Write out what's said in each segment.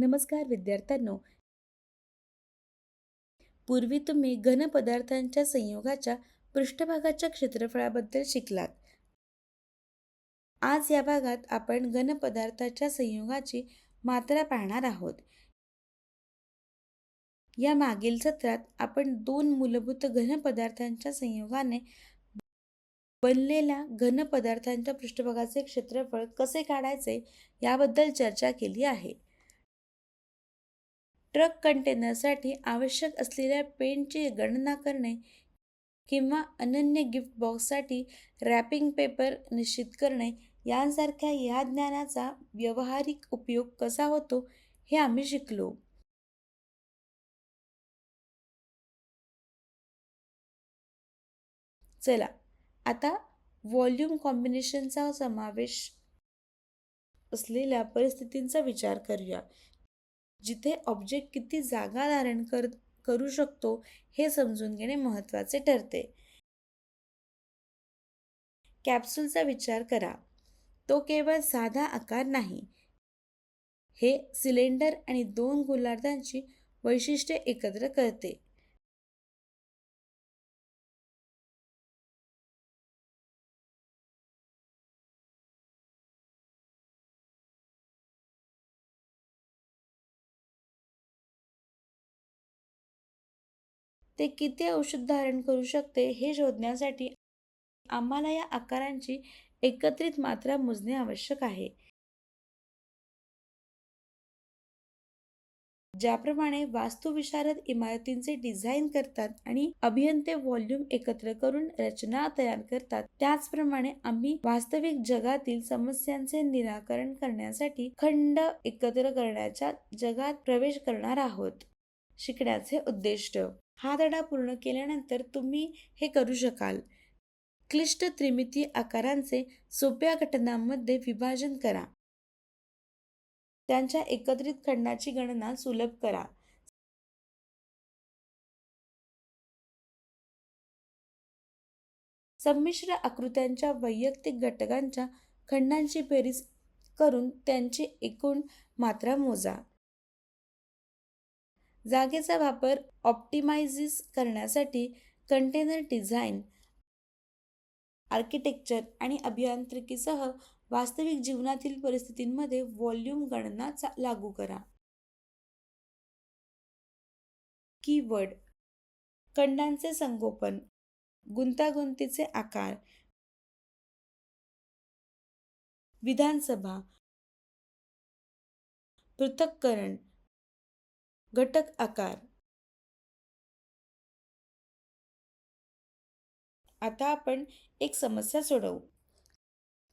नमस्कार विद्यार्थ्यांनो. पूर्वी तुम्ही घन पदार्थांच्या संयोगाच्या पृष्ठभागाच्या क्षेत्रफळाबद्दल शिकलात. आज या भागात आपण घन पदार्थाच्या संयोगाची मात्रा पाहणार आहोत. या मागील सत्रात आपण दोन मूलभूत घन पदार्थांच्या संयोगाने बनलेल्या घन पदार्थांच्या पृष्ठभागाचे क्षेत्रफळ कसे काढायचे याबद्दल चर्चा केली आहे. ट्रक कंटेनरसाठी आवश्यक असलेल्या पेनची गणना करणे किंवा अनन्य गिफ्ट बॉक्ससाठी रॅपिंग पेपर निश्चित करणे यांसारख्या या ज्ञानाचा व्यावहारिक उपयोग कसा होतो हे आम्ही शिकलो. चला आता व्हॉल्यूम कॉम्बिनेशनचा समावेश असलेल्या परिस्थितींचा विचार करूया, जिथे ऑब्जेक्ट किती जागा धारण करू शकतो हे समजून घेणे महत्त्वाचे ठरते. कॅप्सूलचा विचार करा. तो केवळ साधा आकार नाही, हे सिलेंडर आणि दोन गोलार्धांची वैशिष्ट्ये एकत्र करते. ते किती औषध धारण करू शकते हे शोधण्यासाठी आम्हाला या आकारांची एकत्रित मात्रा मोजणे आवश्यक आहे. ज्याप्रमाणे वास्तुविशारद इमारतींचे डिझाईन करतात आणि अभियंते व्हॉल्यूम एकत्र करून रचना तयार करतात, त्याचप्रमाणे आम्ही वास्तविक जगातील समस्यांचे निराकरण करण्यासाठी खंड एकत्र करण्याच्या जगात प्रवेश करणार आहोत. शिकण्याचे उद्दिष्ट. हा धडा पूर्ण केल्यानंतर तुम्ही हे करू शकाल. क्लिष्ट त्रिमितीय आकारांचे सोप्या घटकांमध्ये विभाजन करा. त्यांच्या एकत्रित खंडाची गणना सुलभ करा. संमिश्र आकृत्यांच्या वैयक्तिक घटकांच्या खंडांची बेरीज करून त्यांची एकूण मात्रा मोजा. जागेचा वापर ऑप्टिमाइझ करण्यासाठी कंटेनर डिझाईन, आर्किटेक्चर आणि अभियांत्रिकीसह वास्तविक जीवनातील परिस्थितींमध्ये व्हॉल्यूम गणना लागू करा. कीवर्ड. खंडांचे संगोपन, गुंतागुंतीचे आकार, विधानसभा, पृथक्करण, घटक आकार. आता आपण एक समस्या सोडवू.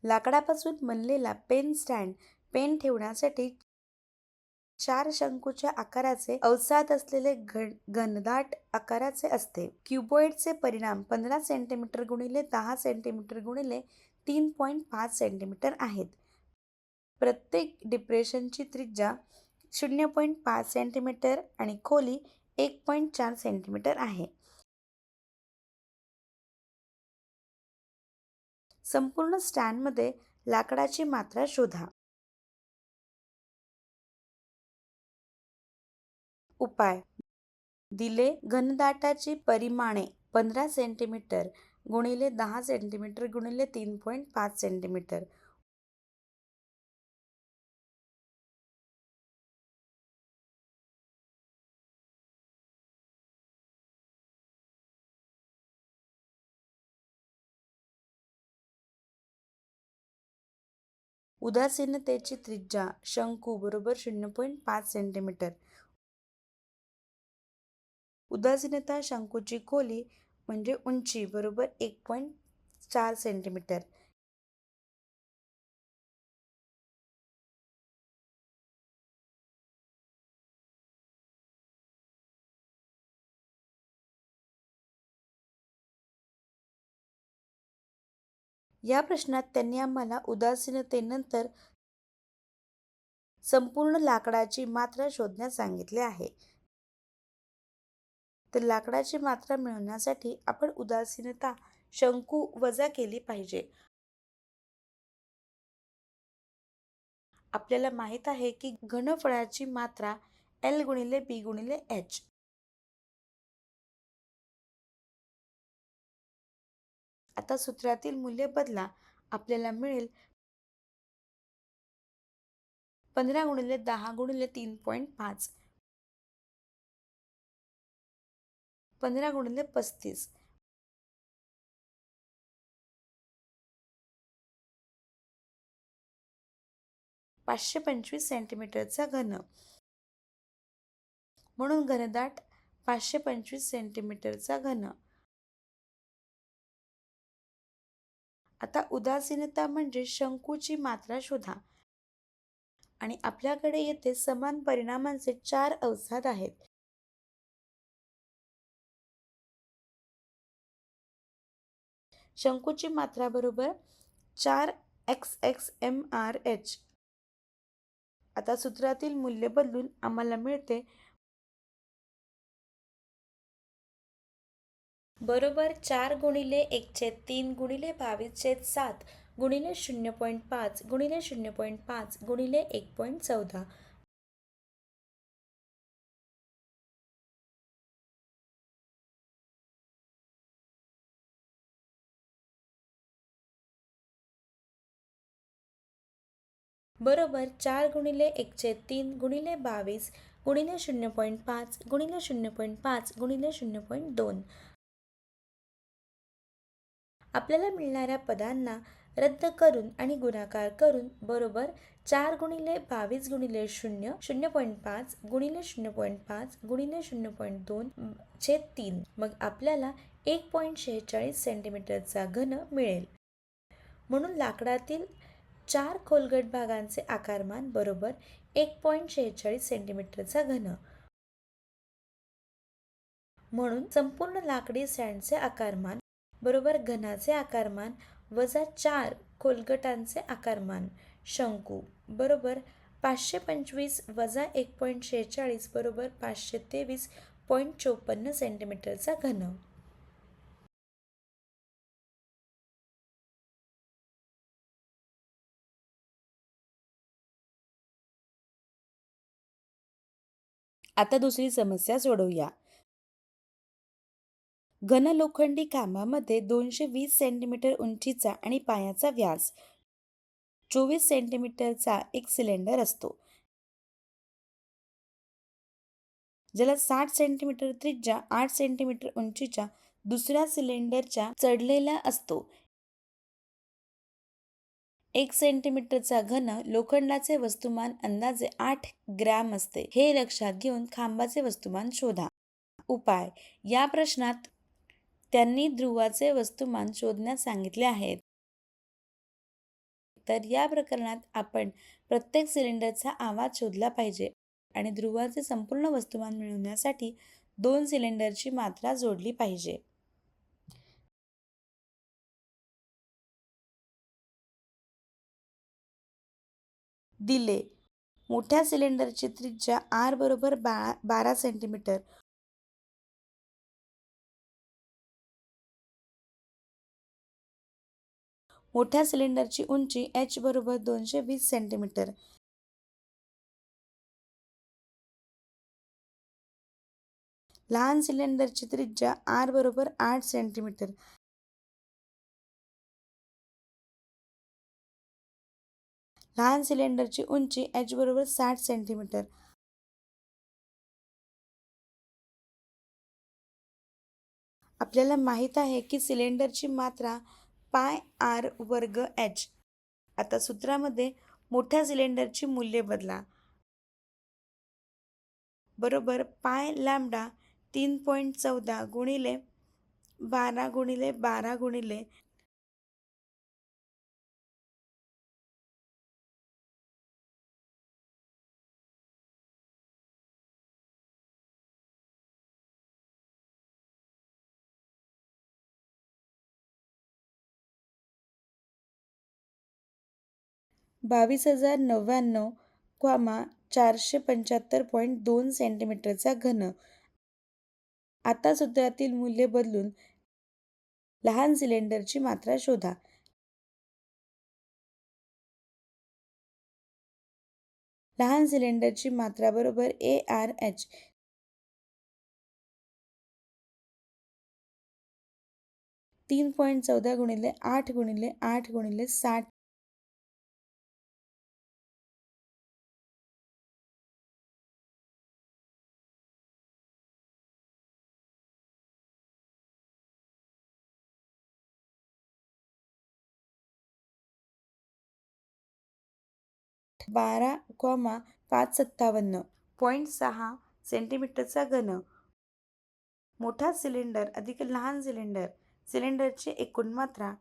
लाकडापासून बनलेला पेन स्टँड पेन ठेवण्यासाठी 4 शंकूच्या आकाराचे अवसाद असलेले घनदाट आकाराचे असते. क्युबॉइडचे परिमाण 15 सेंटीमीटर गुणिले 10 सेंटीमीटर गुणिले 3.5 सेंटीमीटर आहेत. प्रत्येक डिप्रेशनची त्रिज्या 0.5 सेंटीमीटर आणि खोली 1.4 सेंटीमीटर आहे. संपूर्ण स्टँडमध्ये लाकडाची मात्रा शोधा. उपाय. दिले घनदाटाची परिमाणे 15 सेंटीमीटर गुणिले 10 सेंटीमीटर गुणिले 3.5 सेंटीमीटर. उदासीनतेची त्रिज्या शंकू बरोबर 0.5 सेंटीमीटर. उदासीनता शंकूची खोली म्हणजे उंची बरोबर 1.4 सेंटीमीटर. या प्रश्नात त्यांनी आम्हाला उदासीनतेनंतर संपूर्ण लाकडाची मात्रा शोधण्यास सांगितले आहे. तर लाकडाची मात्रा मिळवण्यासाठी आपण उदासीनता शंकू वजा केली पाहिजे. आपल्याला माहित आहे की घनफळाची मात्रा L गुणिले B गुणिले H. आता सूत्रातील मूल्य बदला. आपल्याला मिळेल 15 गुणिले 10 गुणिले 3.5, 15 गुणिले 35, 525 सेंटीमीटरचा घन. म्हणून घनदाट 525 सेंटीमीटरचा घन. आता उदासीनता म्हणजे शंकूची मात्रा शोधा. आणि आपल्याकडे येथे समान परिणामांचे 4 अवसाद आहेत. शंकूची मात्रा बरोबर 4xxmrh. आता सूत्रातील मूल्य बदलून आम्हाला मिळते बरोबर 4 गुणिले 1/3 गुणिले 22/7 गुणिले 0.5 गुणिले 0.5 गुणिले 1.14. बरोबर 4 गुणिले 1/3 गुणिले 22 गुणिले 0.5 गुणिले 0.5 गुणिले 0.2. आपल्याला मिळणाऱ्या पदांना रद्द करून आणि गुणाकार करून बरोबर 4 गुणिले 22 गुणिले 0 0.5 गुणिले 0.5 गुणिले 0.2/3. मग आपल्याला 1.46 सेंटीमीटरचा घन मिळेल. म्हणून लाकडातील 4 खोलगट भागांचे आकारमान बरोबर 1.46 सेंटीमीटरचा घन. म्हणून संपूर्ण लाकडी स्टँडचे आकारमान बरोबर घनाचे आकारमान वजा 4 खोलगटांचे आकारमान शंकू बरोबर 525 वजा 1.46 बरोबर 523.54 सेंटीमीटरचा घन. आता दुसरी समस्या सोडवूया. घन लोखंडी खांबामध्ये 220 सेंटीमीटर उंचीचा आणि पायाचा व्यास 24 सेंटीमीटरचा एक सिलेंडर असतो, ज्याला 60 सेंटीमीटर त्रिज्या 8 सेंटीमीटर उंचीच्या दुसऱ्या सिलेंडरच्या चढलेला असतो. 1 सेंटीमीटरचा घन लोखंडाचे वस्तुमान अंदाजे 8 ग्रॅम असते. हे लक्षात घेऊन खांबाचे वस्तुमान शोधा. उपाय. या प्रश्नात त्यांनी ध्रुवाचे वस्तुमान शोधण्यास सांगितले आहेत. तर या प्रकरणात आपण प्रत्येक सिलेंडरचा आवाज शोधला पाहिजे आणि ध्रुवाचे संपूर्ण वस्तुमान मिळवण्यासाठी 2 सिलेंडरची मात्रा जोडली पाहिजे. दिले. मोठ्या सिलेंडरची त्रिज्या R बरोबर 12 सेंटीमीटर, मोठ्या सिलेंडरची उंची H बरोबर 220 सेंटीमीटर, लहान सिलेंडरची त्रिज्या R बरोबर 8 सेंटीमीटर, लहान सिलेंडरची उंची H बरोबर 60 सेंटीमीटर. आपल्याला माहित आहे की सिलेंडरची मात्रा पाय R वर्ग H. आता सूत्रामध्ये मोठ्या सिलेंडरची मूल्ये बदला. बरोबर पाय लॅम्बडा 3.14 गुणिले 12 गुणिले 12 गुणिले $22,099,475.2 सेंटीमीटरचा घन. आता सूत्रातील मूल्य बदलून लहान सिलेंडरची मात्रा शोधा. लहान सिलेंडरची मात्रा बरोबर ARH 3.14 गुणिले 8 गुणिले 8 गुणिले 60 12,557.6 सेंटीमीटरचा घन. मोठा सिलेंडर अधिक लहान सिलेंडर. सिलेंडरची एकूण मात्रा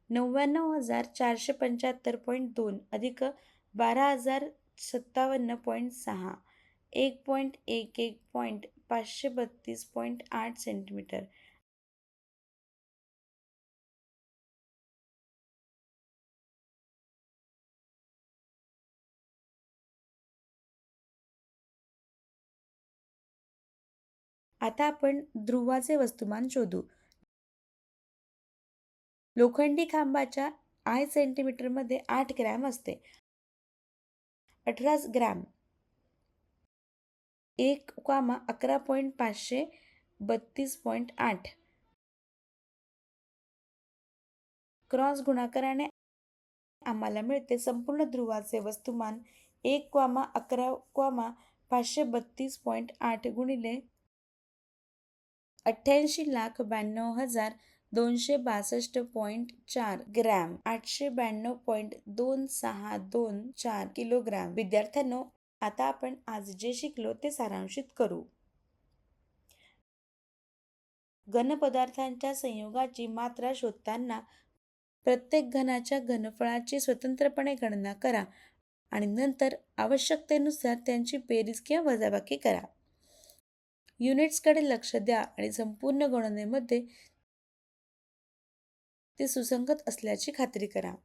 99,475.2 अधिक 12,057.6 1.11.532.8 सेंटीमीटर. आता आपण ध्रुवाचे वस्तुमान शोधू. लोखंडी खांबाच्या I सेंटीमीटरमध्ये 8 ग्रॅम असते. 18 ग्रॅम 1,11.532.8 क्रॉस गुणाकाराने आम्हाला मिळते संपूर्ण ध्रुवाचे वस्तुमान 1,11,532.8 गुणिले 88,92,262.4 ग्रॅम 892.2624 किलोग्रॅम. विद्यार्थ्यांनो, आता आपण आज जे शिकलो ते सारांशित करू. घनपदार्थांच्या संयोगाची मात्रा शोधताना प्रत्येक घनाच्या घनफळाची स्वतंत्रपणे गणना करा आणि नंतर आवश्यकतेनुसार त्यांची बेरीज किंवा वजाबाकी करा. युनिट्सकडे लक्ष द्या आणि संपूर्ण गणनेमध्ये ते सुसंगत असल्याची खात्री करा.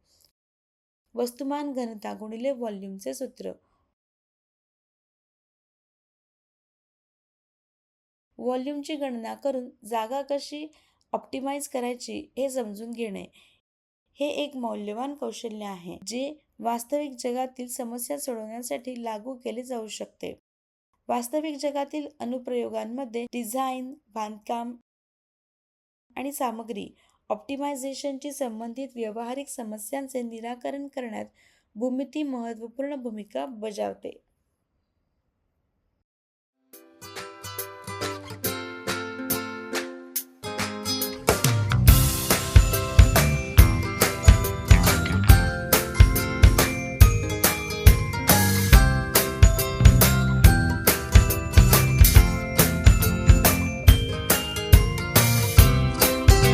वस्तुमान घनता गुणिले व्हॉल्यूमचे सूत्र. व्हॉल्यूमची गणना करून जागा कशी ऑप्टिमाइज करायची हे समजून घेणे हे एक मौल्यवान कौशल्य आहे जे वास्तविक जगातील समस्या सोडवण्यासाठी लागू केले जाऊ शकते. वास्तविक जगातील अनुप्रयोगांमध्ये डिझाईन, बांधकाम आणि सामग्री ऑप्टिमायझेशनशी संबंधित व्यावहारिक समस्यांचे निराकरण करण्यात भूमिती महत्त्वपूर्ण भूमिका बजावते.